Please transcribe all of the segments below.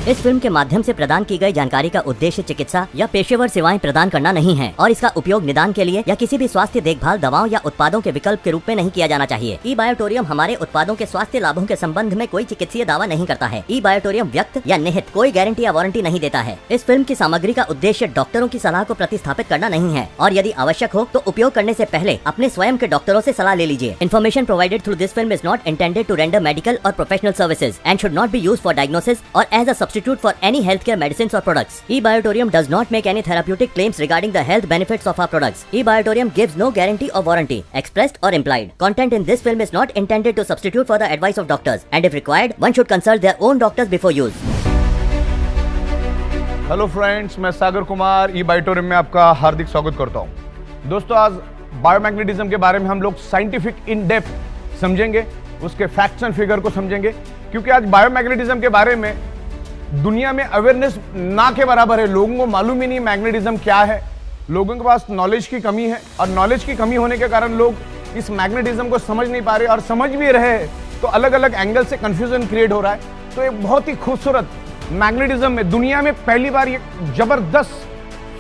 इस फिल्म के माध्यम से प्रदान की गई जानकारी का उद्देश्य चिकित्सा या पेशेवर सेवाएं प्रदान करना नहीं है और इसका उपयोग निदान के लिए या किसी भी स्वास्थ्य देखभाल दवाओं या उत्पादों के विकल्प के रूप में नहीं किया जाना चाहिए। ई बायोटोरियम हमारे उत्पादों के स्वास्थ्य लाभों के संबंध में कोई चिकित्सीय दावा नहीं करता है। ई बायोटोरियम व्यक्त या निहित कोई गारंटी या वारंटी नहीं देता है। इस फिल्म की सामग्री का उद्देश्य डॉक्टरों की सलाह को प्रतिस्थापित करना नहीं है और यदि आवश्यक हो तो उपयोग करने से पहले अपने स्वयं के डॉक्टरों से सलाह ले लीजिए। Information provided through this film is not intended to render medical और professional services and should not be used for diagnosis और as a substitute for any healthcare medicines or products. E-Biotorium does not make any therapeutic claims regarding the health benefits of our products. E-Biotorium gives no guarantee or warranty, expressed or implied. Content in this film is not intended to substitute for the advice of doctors, and if required, one should consult their own doctors before use. Hello friends, मैं Sagar Kumar E-Biotorium में आपका हार्दिक स्वागत करता हूं। दोस्तों, आज biomagnetism के बारे में हम लोग साइंटिफिक इन डेप्थ समझेंगे, उसके फैक्ट्स एंड फिगर को समझेंगे, क्योंकि आज बायोमैग्नेटिज्म के बारे में दुनिया में अवेयरनेस ना के बराबर है। लोगों को मालूम ही नहीं मैग्नेटिज्म क्या है। लोगों के पास नॉलेज की कमी है और नॉलेज की कमी होने के कारण लोग इस मैग्नेटिज्म को समझ नहीं पा रहे और समझ भी रहे तो अलग अलग एंगल से कंफ्यूजन क्रिएट हो रहा है। तो एक बहुत ही खूबसूरत मैग्नेटिज्म में दुनिया में पहली बार ये जबरदस्त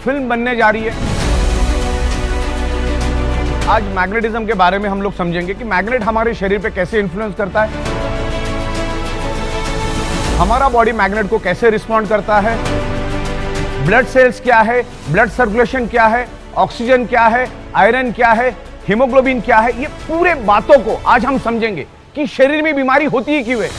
फिल्म बनने जा रही है। आज मैग्नेटिज्म के बारे में हम लोग समझेंगे कि मैग्नेट हमारे शरीर पे कैसे इन्फ्लुएंस करता है, हमारा बॉडी मैग्नेट को कैसे रिस्पॉन्ड करता है, ब्लड सेल्स क्या है, ब्लड सर्कुलेशन क्या है, ऑक्सीजन क्या है, आयरन क्या है, हीमोग्लोबिन क्या है। ये पूरे बातों को आज हम समझेंगे कि शरीर में बीमारी होती ही क्यों है।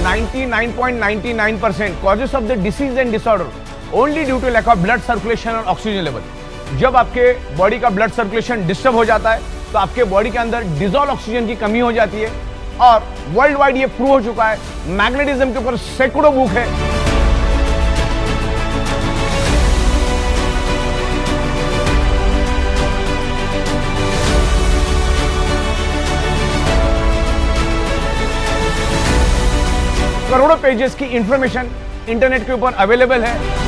,99.99% causes of the disease and disorder only due to lack of blood circulation और ऑक्सीजन लेवल। जब आपके बॉडी का ब्लड सर्कुलेशन डिस्टर्ब हो जाता है तो आपके बॉडी के अंदर डिसॉल्व ऑक्सीजन की कमी हो जाती है और वर्ल्ड वाइड ये प्रूव हो चुका है। मैग्नेटिज्म के ऊपर सैकड़ों बुक है। करोड़ों पेजेस की इंफॉर्मेशन इंटरनेट के ऊपर अवेलेबल है।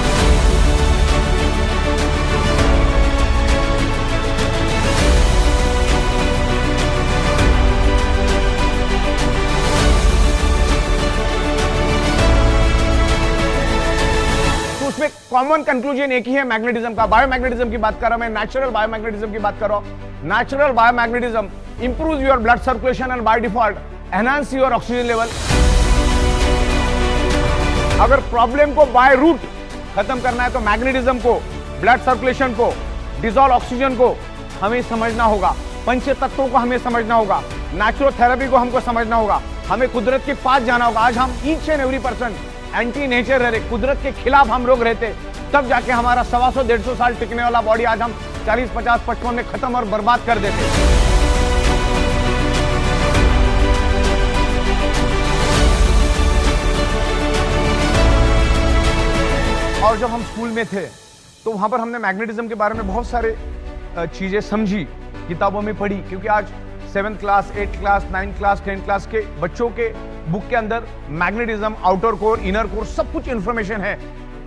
कॉमन कंक्लूजन एक ही है मैग्नेटिज्म का। बायोमैग्नेटिज्म की बात कर रहा हूं मैं, नेचुरल बायोमैग्नेटिज्म की बात कर रहा हूं। Natural biomagnetism improves your blood circulation and by default enhance your oxygen level. अगर प्रॉब्लम को बाय रूट खत्म करना है तो मैग्नेटिज्म को, ब्लड सर्कुलेशन को, डिसॉल्व ऑक्सीजन को हमें समझना होगा, पंच तत्वों को हमें समझना होगा, नेचुरल थेरेपी को हमको समझना होगा, हमें कुदरत के पास जाना होगा। आज हम each and every person anti nature रहे, कुदरत के खिलाफ हम लोग रहते, तब जाके हमारा 125-150 साल टिकने वाला बॉडी आज हम 40, 50, 55 में खत्म और बर्बाद कर देते। और जब हम स्कूल में थे तो वहां पर हमने मैग्नेटिज्म के बारे में बहुत सारे चीजें समझी, किताबों में पढ़ी, क्योंकि आज 7th class, 8th class, 9th class, 10th class के बच्चों के बुक के अंदर magnetism, outer core, inner core सब कुछ इंफॉर्मेशन है।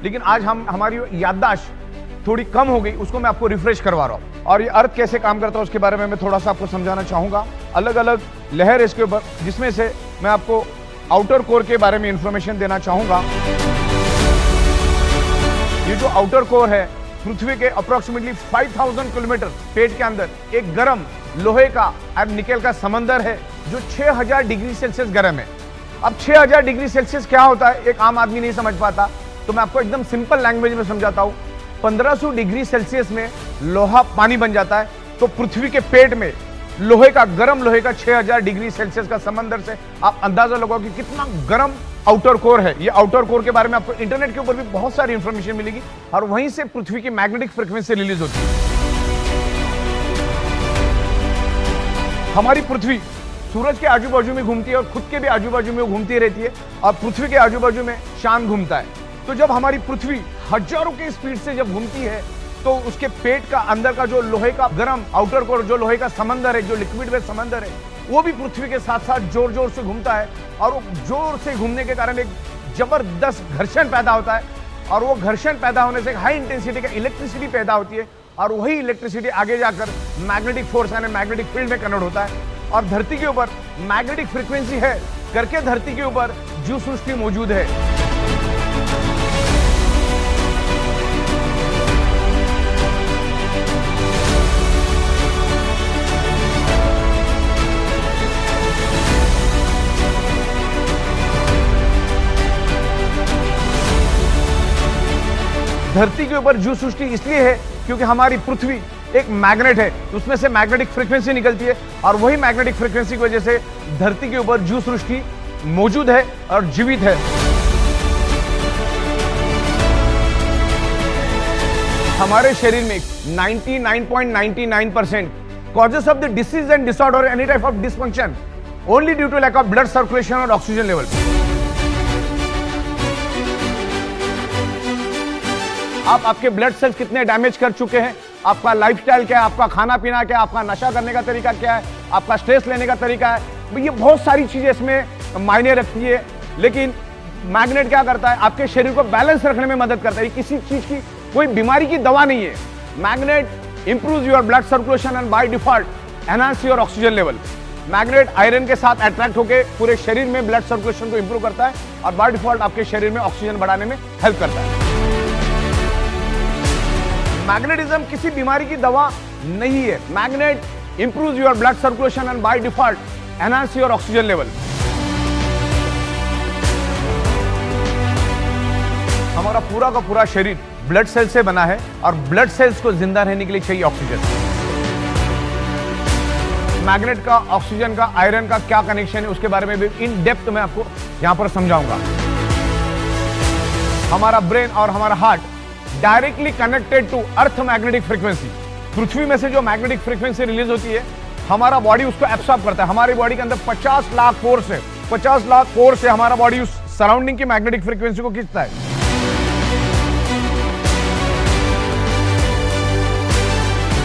लेकिन आज हमारी याददाश्त थोड़ी कम हो गई, उसको मैं आपको रिफ्रेश करवा रहा हूं। और ये अर्थ कैसे काम करता है उसके बारे में मैं थोड़ा सा आपको समझाना चाहूंगा। अलग अलग लहर इसके ऊपर, जिसमें से मैं आपको आउटर कोर के बारे में इंफॉर्मेशन देना चाहूंगा। ये जो आउटर कोर है, पृथ्वी के अप्रोक्सीमेटली 5000 किलोमीटर पेट के अंदर एक गर्म लोहे का और निकेल का समंदर है जो 6000 डिग्री सेल्सियस गर्म है। अब 6000 डिग्री सेल्सियस क्या होता है एक आम आदमी नहीं समझ पाता, तो मैं आपको एकदम सिंपल लैंग्वेज में समझाता हूं। 1500 डिग्री सेल्सियस में लोहा पानी बन जाता है, तो पृथ्वी के पेट में लोहे का, गर्म लोहे का 6000 डिग्री सेल्सियस का समंदर से आप अंदाजा लगाओ कि कितना गर्म आउटर कोर है। ये आउटर कोर के बारे में आपको इंटरनेट के ऊपर भी बहुत सारी इंफॉर्मेशन मिलेगी और वहीं से पृथ्वी की मैग्नेटिक फ्रीक्वेंसी रिलीज होती है। हमारी पृथ्वी सूरज के आजू बाजू में घूमती है और खुद के भी आजू बाजू में घूमती रहती है और पृथ्वी के आजू बाजू में चांद घूमता है। तो जब हमारी पृथ्वी हजारों की स्पीड से जब घूमती है तो उसके पेट का अंदर का जो लोहे का गर्म आउटर कोर, जो लोहे का समंदर है, जो लिक्विड में समंदर है, वो भी पृथ्वी के साथ साथ जोर जोर से घूमता है और वो जोर से घूमने के कारण एक जबरदस्त घर्षण पैदा होता है और वो घर्षण पैदा होने से हाई इंटेंसिटी का इलेक्ट्रिसिटी पैदा होती है और वही इलेक्ट्रिसिटी आगे जाकर मैग्नेटिक फोर्स यानी मैग्नेटिक फील्ड में कन्वर्ट होता है और धरती के ऊपर मैग्नेटिक फ्रीक्वेंसी है करके धरती के ऊपर जीव सृष्टि मौजूद है। धरती के ऊपर जीव सृष्टि इसलिए है क्योंकि हमारी पृथ्वी एक मैग्नेट है, उसमें से मैग्नेटिक फ्रीक्वेंसी निकलती है और वही मैग्नेटिक फ्रीक्वेंसी की वजह से धरती के ऊपर जीव सृष्टि मौजूद है और जीवित है। हमारे शरीर में 99.99% causes of the disease and disorder any type of dysfunction only due to lack of blood circulation और ऑक्सीजन लेवल। आप आपके ब्लड सेल्स कितने डैमेज कर चुके हैं, आपका लाइफस्टाइल क्या है, आपका खाना पीना क्या है, आपका नशा करने का तरीका क्या है, आपका स्ट्रेस लेने का तरीका है, ये बहुत सारी चीजें इसमें मायने रखती है। लेकिन मैग्नेट क्या करता है, आपके शरीर को बैलेंस रखने में मदद करता है। किसी चीज की कोई बीमारी की दवा नहीं है। Magnet improves your blood circulation and by default enhance your oxygen level. Magnet iron के साथ अट्रैक्ट होकर पूरे शरीर में ब्लड सर्कुलेशन को इंप्रूव करता है और बाय डिफॉल्ट आपके शरीर में ऑक्सीजन बढ़ाने में हेल्प करता है। मैग्नेटिज्म किसी बीमारी की दवा नहीं है। Magnet improves your blood circulation and by default enhance your oxygen level. हमारा पूरा का पूरा शरीर ब्लड सेल से बना है और ब्लड सेल्स को जिंदा रहने के लिए चाहिए ऑक्सीजन। मैग्नेट का, ऑक्सीजन का, आयरन का क्या कनेक्शन है उसके बारे में भी इन डेप्थ में आपको यहां पर समझाऊंगा। हमारा ब्रेन और हमारा heart directly connected to earth magnetic frequency. पृथ्वी में से जो मैग्नेटिक फ्रीक्वेंसी रिलीज होती है हमारा बॉडी उसको एब्सॉर्ब करता है। हमारी बॉडी के अंदर 50 लाख पोर्स है। 50 लाख पोर्स से हमारा बॉडी उस सराउंडिंग की मैग्नेटिक फ्रीक्वेंसी को खींचता है।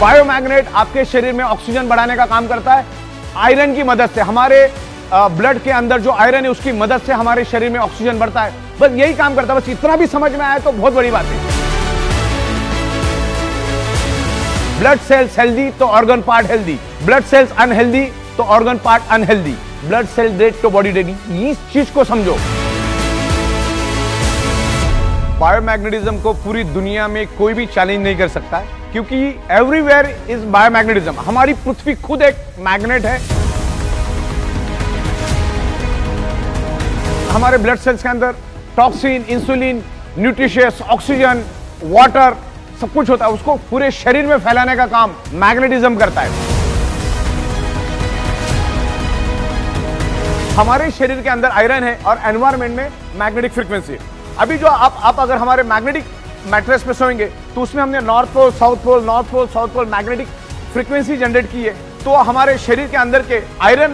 बायोमैग्नेट आपके शरीर में ऑक्सीजन बढ़ाने का काम करता है आयरन की मदद से। हमारे ब्लड के अंदर जो आयरन है उसकी मदद से हमारे शरीर में ऑक्सीजन बढ़ता है। बस यही काम करता है। बस इतना भी समझ में आया तो बहुत बड़ी बात है। ब्लड सेल्स हेल्दी तो organ part healthy, blood cells unhealthy तो organ part unhealthy, blood cell dead तो बॉडी डेड। इस चीज को समझो। बायोमैग्नेटिज्म को पूरी दुनिया में कोई भी चैलेंज नहीं कर सकता है क्योंकि एवरीवेयर इज बायोमैग्नेटिज्म। हमारी पृथ्वी खुद एक मैग्नेट है। हमारे ब्लड सेल्स के अंदर toxin, insulin, nutritious, oxygen, water सब कुछ होता है। उसको पूरे शरीर में फैलाने का काम मैग्नेटिज्म करता है। हमारे शरीर के अंदर आयरन है और एनवायरमेंट में मैग्नेटिक फ्रीक्वेंसी है। अभी जो आप अगर हमारे मैग्नेटिक मैट्रेस पे सोएंगे तो उसमें हमने north pole, south pole, north pole, south pole magnetic frequency generate की है। तो हमारे शरीर के अंदर के आयरन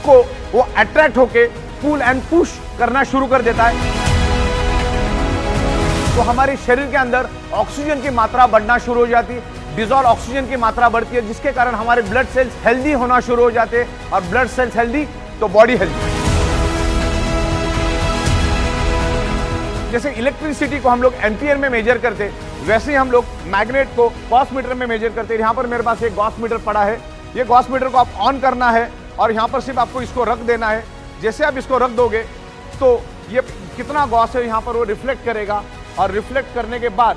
को वो अट्रैक्ट होके पुल एंड पुश करना शुरू कर देता है। तो हमारे शरीर के अंदर ऑक्सीजन की मात्रा बढ़ना शुरू हो जाती है। डिजॉल्व ऑक्सीजन की मात्रा बढ़ती है जिसके कारण हमारे ब्लड सेल्स हेल्दी होना शुरू हो जाते हैं और ब्लड सेल्स हेल्दी तो बॉडी हेल्दी। जैसे इलेक्ट्रिसिटी को हम लोग एम्पियर में मेजर करते वैसे ही हम लोग मैग्नेट को गॉस मीटर में मेजर करते हैं। यहाँ पर मेरे पास एक गॉस मीटर पड़ा है। ये गॉस मीटर को आप ऑन करना है और यहाँ पर सिर्फ आपको इसको रख देना है। जैसे आप इसको रख दोगे तो ये कितना गॉस है यहाँ पर वो रिफ्लेक्ट करेगा और रिफ्लेक्ट करने के बाद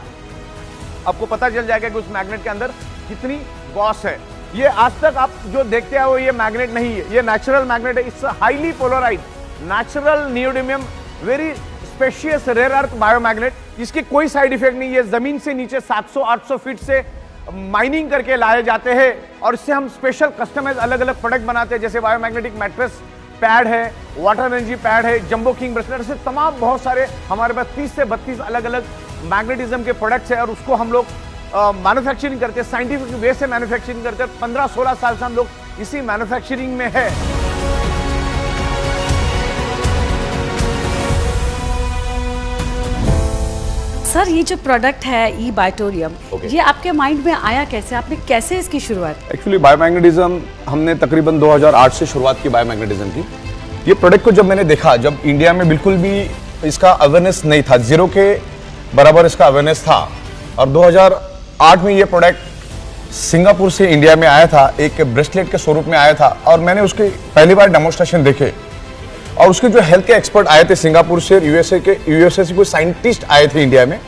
आपको पता चल जाएगा कि उस मैग्नेट के अंदर कितनी गॉस है। ये आज तक आप जो देखते हैं वो ये मैग्नेट नहीं है, ये नेचुरल मैग्नेट है। It's highly polarise natural neodymium very specious rare earth biomagnet. इसकी कोई साइड इफेक्ट नहीं है। जमीन से नीचे 700-800 फीट से माइनिंग करके लाए जाते हैं और इससे हम स्पेशल कस्टमाइज अलग अलग प्रोडक्ट बनाते हैं। जैसे बायोमैग्नेटिक मैट्रेस पैड है, वाटर एनर्जी पैड है, जंबो किंग ब्रेसलेट, ऐसे तमाम बहुत सारे हमारे पास 30 से 32 अलग अलग मैग्नेटिज्म के प्रोडक्ट्स है और उसको हम लोग मैन्युफैक्चरिंग करते हैं, साइंटिफिक वे से मैन्युफैक्चरिंग करते हैं। 15-16 साल से हम लोग इसी मैन्युफैक्चरिंग में है। सर ये जो प्रोडक्ट है ई बायोटोरियम, ये आपके माइंड में आया कैसे? आपने कैसे इसकी शुरुआत? एक्चुअली बायोमैग्नेटिज्म हमने तकरीबन 2008 से शुरुआत की बायोमैग्नेटिज्म की। ये प्रोडक्ट को जब मैंने देखा, जब इंडिया में बिल्कुल भी इसका अवेयरनेस नहीं था, जीरो के बराबर इसका अवेयरनेस था और 2008 में ये प्रोडक्ट सिंगापुर से इंडिया में आया था, एक ब्रेसलेट के स्वरूप में आया था और मैंने उसके पहली बार डेमोन्स्ट्रेशन देखे और उसके जो हेल्थ के एक्सपर्ट आए थे सिंगापुर से, यूएसए से कोई साइंटिस्ट आए थे इंडिया में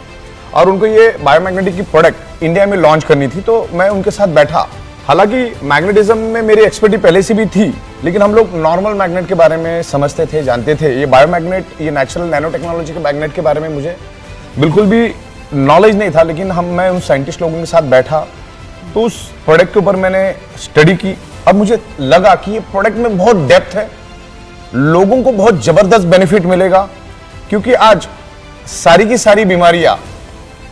और उनको ये बायोमैग्नेटिक की प्रोडक्ट इंडिया में लॉन्च करनी थी, तो मैं उनके साथ बैठा। हालांकि मैग्नेटिज्म में मेरी एक्सपर्टी पहले से भी थी, लेकिन हम लोग नॉर्मल मैग्नेट के बारे में समझते थे, जानते थे। ये बायोमैग्नेट, ये नेचुरल नैनो टेक्नोलॉजी के मैग्नेट के बारे में मुझे बिल्कुल भी नॉलेज नहीं था, लेकिन मैं उन साइंटिस्ट लोगों के साथ बैठा तो उस प्रोडक्ट के ऊपर मैंने स्टडी की और मुझे लगा कि ये प्रोडक्ट में बहुत डेप्थ है, लोगों को बहुत जबरदस्त बेनिफिट मिलेगा, क्योंकि आज सारी की सारी बीमारियां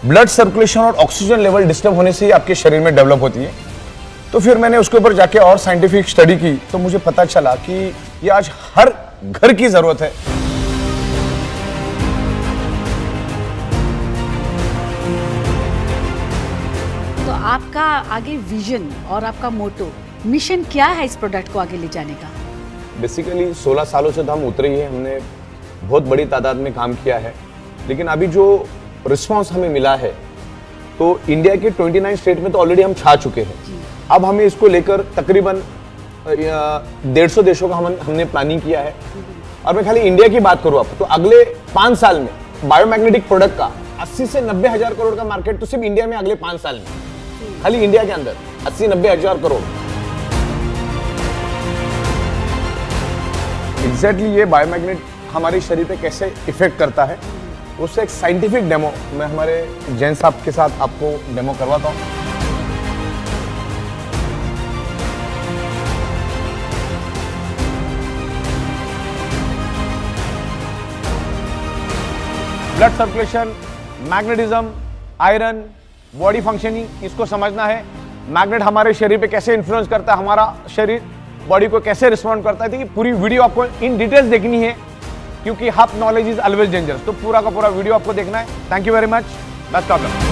ब्लड सर्कुलेशन और ऑक्सीजन लेवल डिस्टर्ब होने से ही आपके शरीर में डेवलप होती है। तो फिर मैंने उसके ऊपर जाके और साइंटिफिक स्टडी की तो मुझे पता चला कि ये आज हर घर की जरूरत है। तो आपका आगे विजन और आपका मोटो, मिशन क्या है इस प्रोडक्ट को आगे ले जाने का? बेसिकली 16 सालों से तो हम उतरे ही हैं, हमने बहुत बड़ी तादाद में काम किया है, लेकिन अभी जो रिस्पांस हमें मिला है तो इंडिया के 29 स्टेट में तो ऑलरेडी हम छा चुके हैं। अब हमें इसको लेकर तकरीबन 150 देशों का हमने प्लानिंग किया है। और मैं खाली इंडिया की बात करूं अब तो अगले 5 साल में बायोमैग्नेटिक प्रोडक्ट का 80 से 90 हजार करोड़ का मार्केट तो सिर्फ इंडिया में अगले 5 साल में, खाली इंडिया के अंदर 80-90 हजार करोड़। एग्जैक्टली ये बायोमैग्नेट हमारे शरीर पे कैसे इफेक्ट करता है उससे एक साइंटिफिक डेमो मैं हमारे जैन साहब के साथ आपको डेमो करवाता हूं। Blood circulation, magnetism, iron, body functioning, इसको समझना है। मैग्नेट हमारे शरीर पे कैसे इन्फ्लुएंस करता है, हमारा शरीर बॉडी को कैसे रिस्पॉन्ड करता है। देखिए पूरी वीडियो आपको इन डिटेल्स देखनी है, क्योंकि half knowledge is always dangerous. तो पूरा का पूरा वीडियो आपको देखना है। Thank you very much, best of luck.